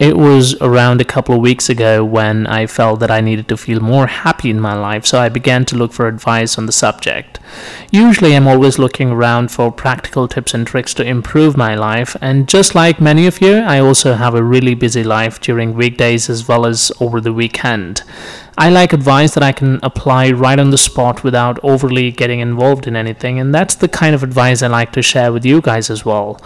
It was around a couple of weeks ago when I felt that I needed to feel more happy in my life, so I began to look for advice on the subject. Usually I'm always looking around for practical tips and tricks to improve my life, and just like many of you, I also have a really busy life during weekdays as well as over the weekend. I like advice that I can apply right on the spot without overly getting involved in anything, and that's the kind of advice I like to share with you guys as well.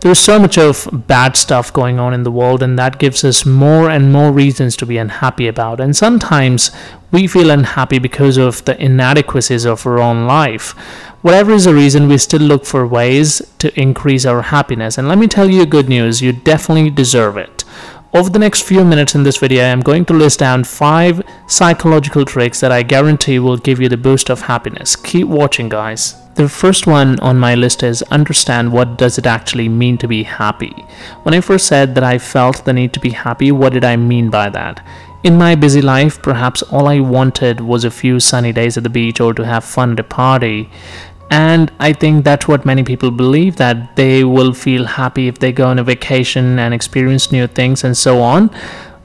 There's so much of bad stuff going on in the world, and that gives us more and more reasons to be unhappy about, and sometimes we feel unhappy because of the inadequacies of our own life. Whatever is the reason, we still look for ways to increase our happiness, and let me tell you good news, you definitely deserve it. Over the next few minutes in this video, I'm going to list down 5 psychological tricks that I guarantee will give you the boost of happiness. Keep watching, guys. The first one on my list is understand what does it actually mean to be happy. When I first said that I felt the need to be happy, what did I mean by that? In my busy life, perhaps all I wanted was a few sunny days at the beach or to have fun at a party. And I think that's what many people believe, that they will feel happy if they go on a vacation and experience new things and so on.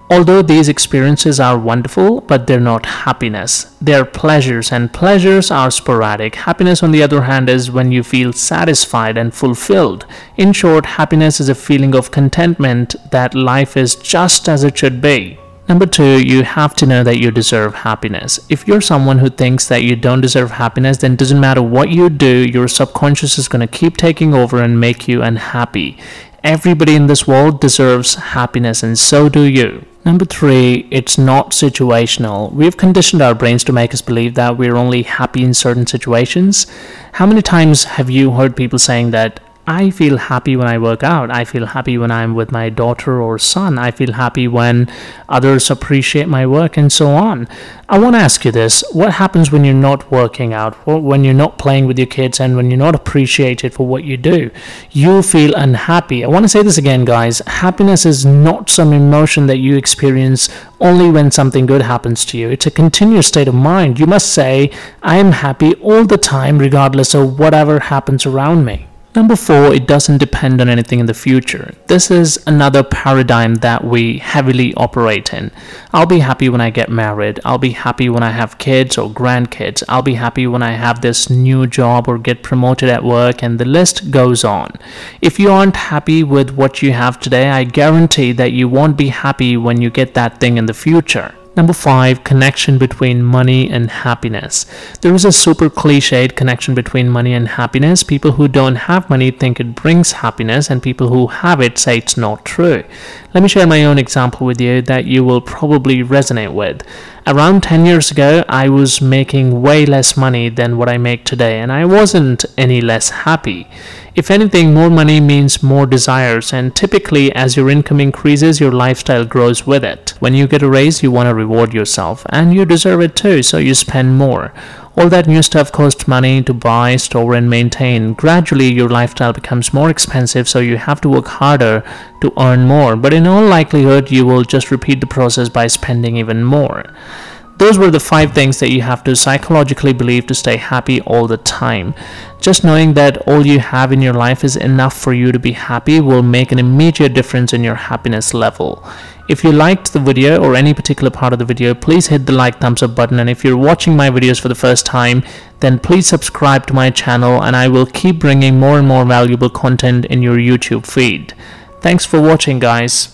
Although these experiences are wonderful, but they're not happiness. They're pleasures, and pleasures are sporadic. Happiness, on the other hand, is when you feel satisfied and fulfilled. In short, happiness is a feeling of contentment that life is just as it should be. Number 2, you have to know that you deserve happiness. If you're someone who thinks that you don't deserve happiness, then it doesn't matter what you do, your subconscious is going to keep taking over and make you unhappy. Everybody in this world deserves happiness, and so do you. Number 3, it's not situational. We've conditioned our brains to make us believe that we're only happy in certain situations. How many times have you heard people saying that, I feel happy when I work out, I feel happy when I'm with my daughter or son, I feel happy when others appreciate my work, and so on. I want to ask you this, what happens when you're not working out, when you're not playing with your kids, and when you're not appreciated for what you do? You feel unhappy. I want to say this again, guys, happiness is not some emotion that you experience only when something good happens to you. It's a continuous state of mind. You must say, I am happy all the time regardless of whatever happens around me. Number 4, it doesn't depend on anything in the future. This is another paradigm that we heavily operate in. I'll be happy when I get married. I'll be happy when I have kids or grandkids. I'll be happy when I have this new job or get promoted at work, and the list goes on. If you aren't happy with what you have today, I guarantee that you won't be happy when you get that thing in the future. Number 5, connection between money and happiness. There is a super cliched connection between money and happiness. People who don't have money think it brings happiness, and people who have it say it's not true. Let me share my own example with you that you will probably resonate with. Around 10 years ago, I was making way less money than what I make today, and I wasn't any less happy. If anything, more money means more desires, and typically as your income increases, your lifestyle grows with it. When you get a raise, you want to reward yourself, and you deserve it too, so you spend more. All that new stuff costs money to buy, store, and maintain. Gradually, your lifestyle becomes more expensive, so you have to work harder to earn more. But in all likelihood, you will just repeat the process by spending even more. Those were the 5 things that you have to psychologically believe to stay happy all the time. Just knowing that all you have in your life is enough for you to be happy will make an immediate difference in your happiness level. If you liked the video or any particular part of the video, please hit the like, thumbs up button, and if you're watching my videos for the first time, then please subscribe to my channel, and I will keep bringing more and more valuable content in your YouTube feed. Thanks for watching, guys.